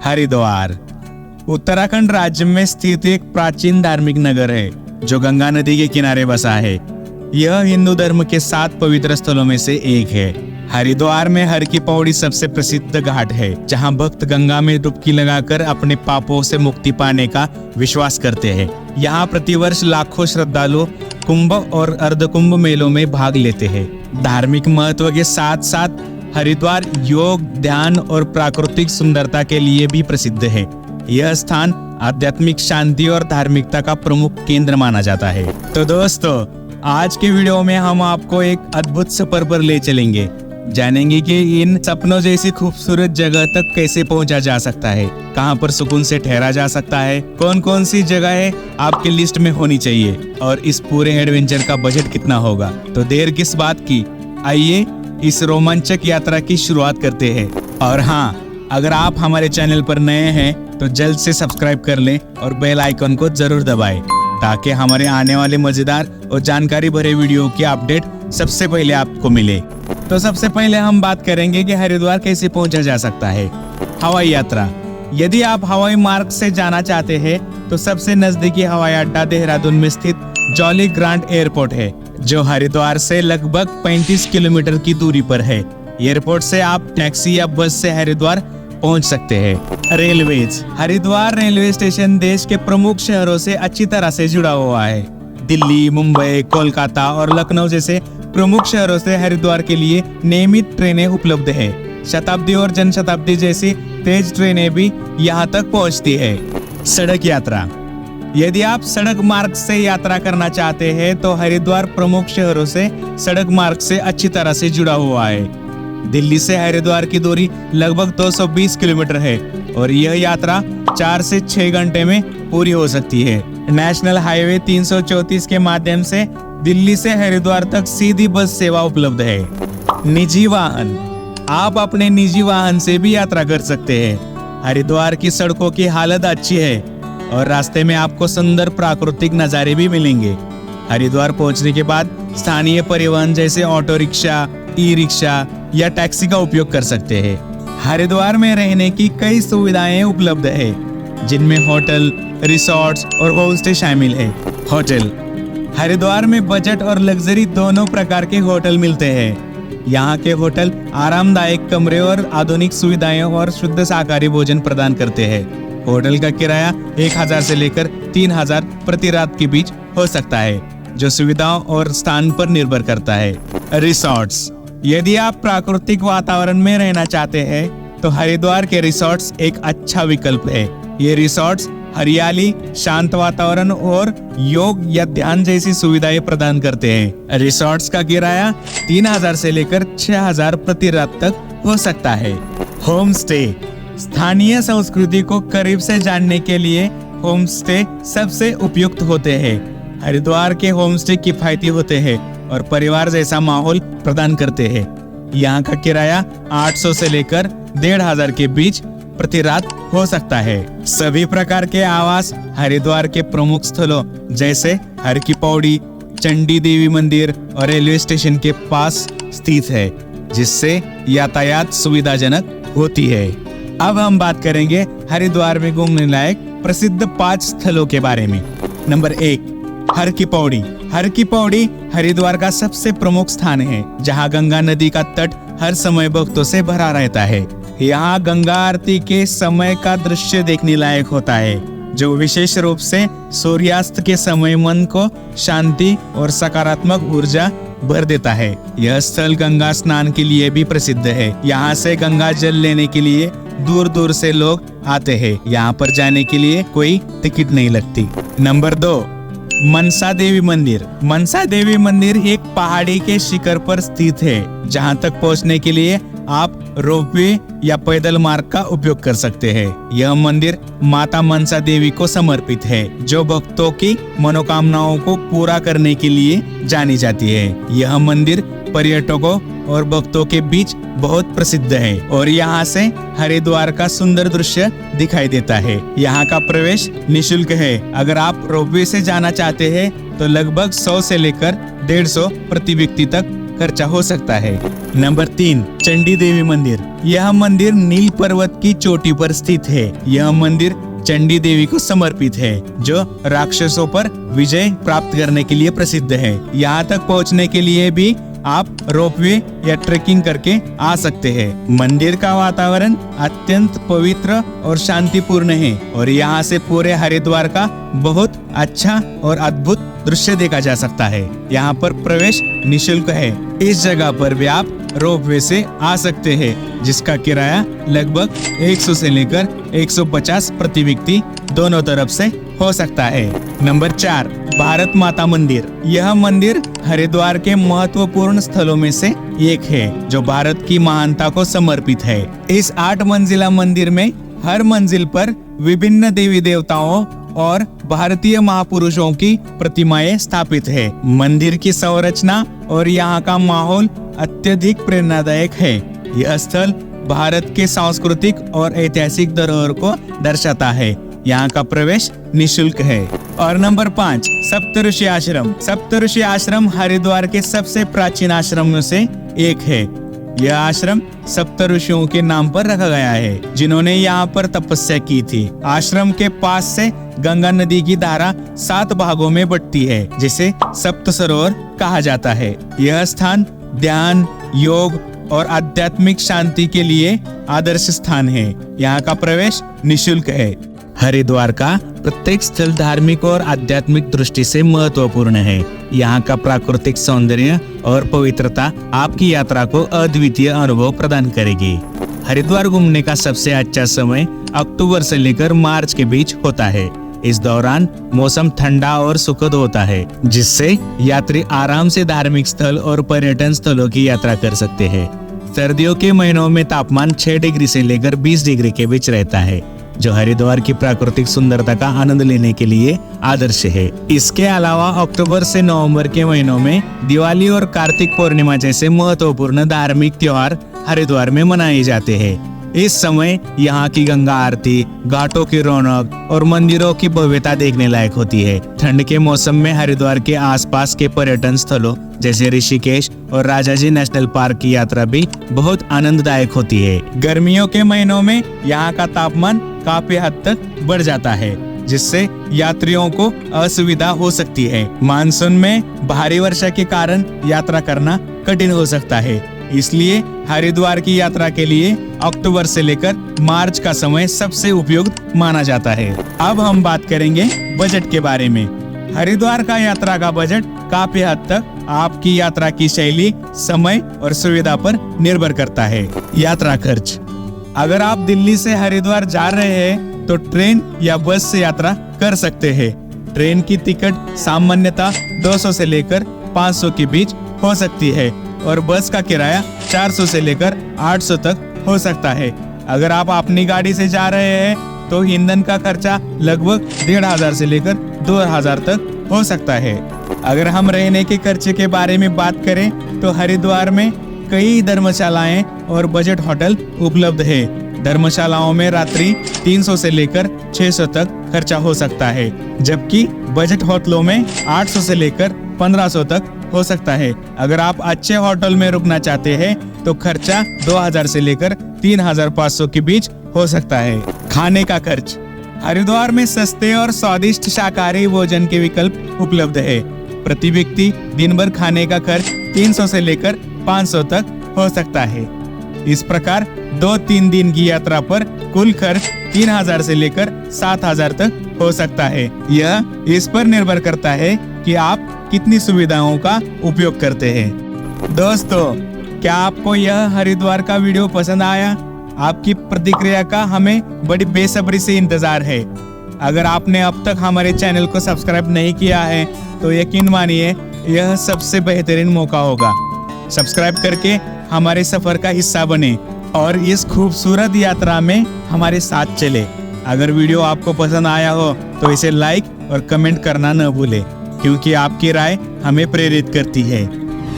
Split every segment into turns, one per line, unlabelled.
हरिद्वार उत्तराखंड राज्य में स्थित एक प्राचीन धार्मिक नगर है जो गंगा नदी के किनारे बसा है। यह हिंदू धर्म के 7 पवित्र स्थलों में से एक है। हरिद्वार में हर की पौड़ी सबसे प्रसिद्ध घाट है, जहां भक्त गंगा में डुबकी लगाकर अपने पापों से मुक्ति पाने का विश्वास करते हैं। यहाँ प्रतिवर्ष लाखों श्रद्धालु कुंभ और अर्धकुंभ मेलों में भाग लेते हैं। धार्मिक महत्व के साथ साथ हरिद्वार योग, ध्यान और प्राकृतिक सुंदरता के लिए भी प्रसिद्ध है। यह स्थान आध्यात्मिक शांति और धार्मिकता का प्रमुख केंद्र माना जाता है। तो दोस्तों, आज के वीडियो में हम आपको एक अद्भुत सफर पर ले चलेंगे। जानेंगे कि इन सपनों जैसी खूबसूरत जगह तक कैसे पहुंचा जा सकता है, कहां पर सुकून से ठहरा जा सकता है, कौन कौन सी जगह आपकी लिस्ट में होनी चाहिए और इस पूरे एडवेंचर का बजट कितना होगा। तो देर किस बात की, आइए इस रोमांचक यात्रा की शुरुआत करते हैं। और हाँ, अगर आप हमारे चैनल पर नए हैं तो जल्द से सब्सक्राइब कर लें और बेल आइकन को जरूर दबाएं, ताकि हमारे आने वाले मजेदार और जानकारी भरे वीडियो की अपडेट सबसे पहले आपको मिले। तो सबसे पहले हम बात करेंगे कि हरिद्वार कैसे पहुंचा जा सकता है। हवाई यात्रा। यदि आप हवाई मार्ग से जाना चाहते हैं तो सबसे नजदीकी हवाई अड्डा देहरादून में स्थित जॉली ग्रांट एयरपोर्ट है, जो हरिद्वार से लगभग 35 किलोमीटर की दूरी पर है। एयरपोर्ट से आप टैक्सी या बस से हरिद्वार पहुंच सकते हैं। रेलवेज। हरिद्वार रेलवे स्टेशन देश के प्रमुख शहरों से अच्छी तरह से जुड़ा हुआ है। दिल्ली, मुंबई, कोलकाता और लखनऊ जैसे प्रमुख शहरों से हरिद्वार के लिए नियमित ट्रेनें उपलब्ध है। शताब्दी और जनशताब्दी जैसी तेज ट्रेनें भी यहाँ तक पहुँचती है। सड़क यात्रा। यदि आप सड़क मार्ग से यात्रा करना चाहते हैं तो हरिद्वार प्रमुख शहरों से सड़क मार्ग से अच्छी तरह से जुड़ा हुआ है। दिल्ली से हरिद्वार की दूरी लगभग 220 किलोमीटर है और यह यात्रा 4 से 6 घंटे में पूरी हो सकती है। नेशनल हाईवे 334 के माध्यम से दिल्ली से हरिद्वार तक सीधी बस सेवा उपलब्ध है। निजी वाहन। आप अपने निजी वाहन से भी यात्रा कर सकते हैं। हरिद्वार की सड़कों की हालत अच्छी है और रास्ते में आपको सुंदर प्राकृतिक नज़ारे भी मिलेंगे। हरिद्वार पहुंचने के बाद स्थानीय परिवहन जैसे ऑटो रिक्शा, ई रिक्शा या टैक्सी का उपयोग कर सकते हैं। हरिद्वार में रहने की कई सुविधाएं उपलब्ध है, जिनमें होटल, रिसोर्ट्स और होम स्टे शामिल है। होटल। हरिद्वार में बजट और लग्जरी दोनों प्रकार के होटल मिलते हैं। यहाँ के होटल आरामदायक कमरे और आधुनिक सुविधाएं और शुद्ध शाकाहारी भोजन प्रदान करते हैं। होटल का किराया 1000 से लेकर 3000 प्रति रात के बीच हो सकता है, जो सुविधाओं और स्थान पर निर्भर करता है। रिसोर्ट्स। यदि आप प्राकृतिक वातावरण में रहना चाहते हैं तो हरिद्वार के रिसोर्ट्स एक अच्छा विकल्प है। ये रिसोर्ट्स हरियाली, शांत वातावरण और योग या ध्यान जैसी सुविधाएं प्रदान करते हैं। रिसोर्ट्स का किराया 3000 से लेकर 6000 प्रति रात तक हो सकता है। Home stay. स्थानीय संस्कृति को करीब से जानने के लिए होम स्टे सबसे उपयुक्त होते हैं। हरिद्वार के होम स्टे किफायती होते हैं और परिवार जैसा माहौल प्रदान करते हैं। यहाँ का किराया 800 से लेकर 1500 के बीच प्रति रात हो सकता है। सभी प्रकार के आवास हरिद्वार के प्रमुख स्थलों जैसे हर की पौड़ी, चंडी देवी मंदिर और रेलवे स्टेशन के पास स्थित है, जिससे यातायात सुविधाजनक होती है। अब हम बात करेंगे हरिद्वार में घूमने लायक प्रसिद्ध 5 स्थलों के बारे में। नंबर 1, हर की पौड़ी। हर की पौड़ी हरिद्वार का सबसे प्रमुख स्थान है, जहां गंगा नदी का तट हर समय भक्तों से भरा रहता है। यहाँ गंगा आरती के समय का दृश्य देखने लायक होता है, जो विशेष रूप से सूर्यास्त के समय मन को शांति और सकारात्मक ऊर्जा भर देता है। यह स्थल गंगा स्नान के लिए भी प्रसिद्ध है। यहाँ से गंगा जल लेने के लिए दूर दूर से लोग आते हैं। यहाँ पर जाने के लिए कोई टिकट नहीं लगती। नंबर 2, मनसा देवी मंदिर। मनसा देवी मंदिर एक पहाड़ी के शिखर पर स्थित है, जहां तक पहुंचने के लिए आप रोपवे या पैदल मार्ग का उपयोग कर सकते हैं। यह मंदिर माता मनसा देवी को समर्पित है, जो भक्तों की मनोकामनाओं को पूरा करने के लिए जानी जाती है। यह मंदिर पर्यटकों और भक्तों के बीच बहुत प्रसिद्ध है और यहाँ से हरिद्वार का सुंदर दृश्य दिखाई देता है। यहाँ का प्रवेश निशुल्क है। अगर आप रोपवे से जाना चाहते हैं तो लगभग 100 से लेकर 150 प्रति व्यक्ति तक खर्चा हो सकता है। नंबर 3, चंडी देवी मंदिर। यह मंदिर नील पर्वत की चोटी पर स्थित है। यह मंदिर चंडी देवी को समर्पित है, जो राक्षसों पर विजय प्राप्त करने के लिए प्रसिद्ध है। यहाँ तक पहुँचने के लिए भी आप रोपवे या ट्रेकिंग करके आ सकते हैं। मंदिर का वातावरण अत्यंत पवित्र और शांतिपूर्ण है और यहाँ से पूरे हरिद्वार का बहुत अच्छा और अद्भुत दृश्य देखा जा सकता है। यहाँ पर प्रवेश निःशुल्क है। इस जगह पर भी आप रोपवे से आ सकते हैं, जिसका किराया लगभग 100 से लेकर 150 प्रति व्यक्ति दोनों तरफ से हो सकता है। नंबर 4, भारत माता मंदिर। यह मंदिर हरिद्वार के महत्वपूर्ण स्थलों में से एक है, जो भारत की महानता को समर्पित है। इस 8 मंजिला मंदिर में हर मंजिल पर विभिन्न देवी देवताओं और भारतीय महापुरुषों की प्रतिमाएं स्थापित है। मंदिर की संरचना और यहाँ का माहौल अत्यधिक प्रेरणादायक है। यह स्थल भारत के सांस्कृतिक और ऐतिहासिक धरोहर को दर्शाता है। यहाँ का प्रवेश निःशुल्क है। और नंबर 5, सप्तऋषि आश्रम। सप्तऋषि आश्रम हरिद्वार के सबसे प्राचीन आश्रमों से एक है। यह आश्रम सप्त ऋषियों के नाम पर रखा गया है, जिन्होंने यहाँ पर तपस्या की थी। आश्रम के पास से गंगा नदी की धारा 7 भागों में बंटती है, जिसे सप्त सरोवर कहा जाता है। यह स्थान ध्यान, योग और आध्यात्मिक शांति के लिए आदर्श स्थान है। यहाँ का प्रवेश निःशुल्क है। हरिद्वार का प्रत्येक स्थल धार्मिक और आध्यात्मिक दृष्टि से महत्वपूर्ण है। यहाँ का प्राकृतिक सौंदर्य और पवित्रता आपकी यात्रा को अद्वितीय अनुभव प्रदान करेगी। हरिद्वार घूमने का सबसे अच्छा समय अक्टूबर से लेकर मार्च के बीच होता है। इस दौरान मौसम ठंडा और सुखद होता है, जिससे यात्री आराम से धार्मिक स्थल और पर्यटन स्थलों की यात्रा कर सकते हैं। सर्दियों के महीनों में तापमान 6 डिग्री से लेकर 20 डिग्री के बीच रहता है, जो हरिद्वार की प्राकृतिक सुंदरता का आनंद लेने के लिए आदर्श है। इसके अलावा अक्टूबर से नवंबर के महीनों में दिवाली और कार्तिक पूर्णिमा जैसे महत्वपूर्ण धार्मिक त्योहार हरिद्वार में मनाए जाते हैं। इस समय यहाँ की गंगा आरती, घाटों की रौनक और मंदिरों की भव्यता देखने लायक होती है। ठंड के मौसम में हरिद्वार के आसपास के पर्यटन स्थलों जैसे ऋषिकेश और राजाजी नेशनल पार्क की यात्रा भी बहुत आनंददायक होती है। गर्मियों के महीनों में यहाँ का तापमान काफी हद तक बढ़ जाता है, जिससे यात्रियों को असुविधा हो सकती है। मानसून में भारी वर्षा के कारण यात्रा करना कठिन हो सकता है। इसलिए हरिद्वार की यात्रा के लिए अक्टूबर से लेकर मार्च का समय सबसे उपयुक्त माना जाता है। अब हम बात करेंगे बजट के बारे में। हरिद्वार का यात्रा का बजट काफी हद तक आपकी यात्रा की शैली, समय और सुविधा पर निर्भर करता है। यात्रा खर्च। अगर आप दिल्ली से हरिद्वार जा रहे हैं तो ट्रेन या बस से यात्रा कर सकते हैं। ट्रेन की टिकट सामान्यतः 200 से लेकर 500 के बीच हो सकती है और बस का किराया 400 से लेकर 800 तक हो सकता है। अगर आप अपनी गाड़ी से जा रहे हैं तो ईंधन का खर्चा लगभग 1500 से लेकर 2000 तक हो सकता है। अगर हम रहने के खर्चे के बारे में बात करें तो हरिद्वार में कई धर्मशालाएं और बजट होटल उपलब्ध है। धर्मशालाओं में रात्रि 300 से लेकर 600 तक खर्चा हो सकता है, जबकि बजट होटलों में 800 से लेकर 1500 तक हो सकता है। अगर आप अच्छे होटल में रुकना चाहते हैं तो खर्चा 2000 से लेकर 3500 के बीच हो सकता है। खाने का खर्च। हरिद्वार में सस्ते और स्वादिष्ट शाकाहारी भोजन के विकल्प उपलब्ध है। प्रति व्यक्ति दिन भर खाने का खर्च 300 से लेकर 500 तक हो सकता है। इस प्रकार 2-3 दिन की यात्रा पर कुल खर्च 3000 से लेकर 7000 तक हो सकता है। यह इस पर निर्भर करता है कि आप कितनी सुविधाओं का उपयोग करते हैं। दोस्तों, क्या आपको यह हरिद्वार का वीडियो पसंद आया? आपकी प्रतिक्रिया का हमें बड़ी बेसब्री से इंतजार है। अगर आपने अब तक हमारे चैनल को सब्सक्राइब नहीं किया है तो यकीन मानिए यह सबसे बेहतरीन मौका होगा। सब्सक्राइब करके हमारे सफर का हिस्सा बने और इस खूबसूरत यात्रा में हमारे साथ चले। अगर वीडियो आपको पसंद आया हो तो इसे लाइक और कमेंट करना न भूलें, क्योंकि आपकी राय हमें प्रेरित करती है।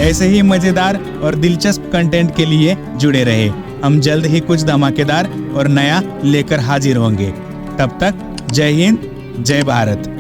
ऐसे ही मजेदार और दिलचस्प कंटेंट के लिए जुड़े रहे। हम जल्द ही कुछ धमाकेदार और नया लेकर हाजिर होंगे। तब तक जय हिंद, जय भारत।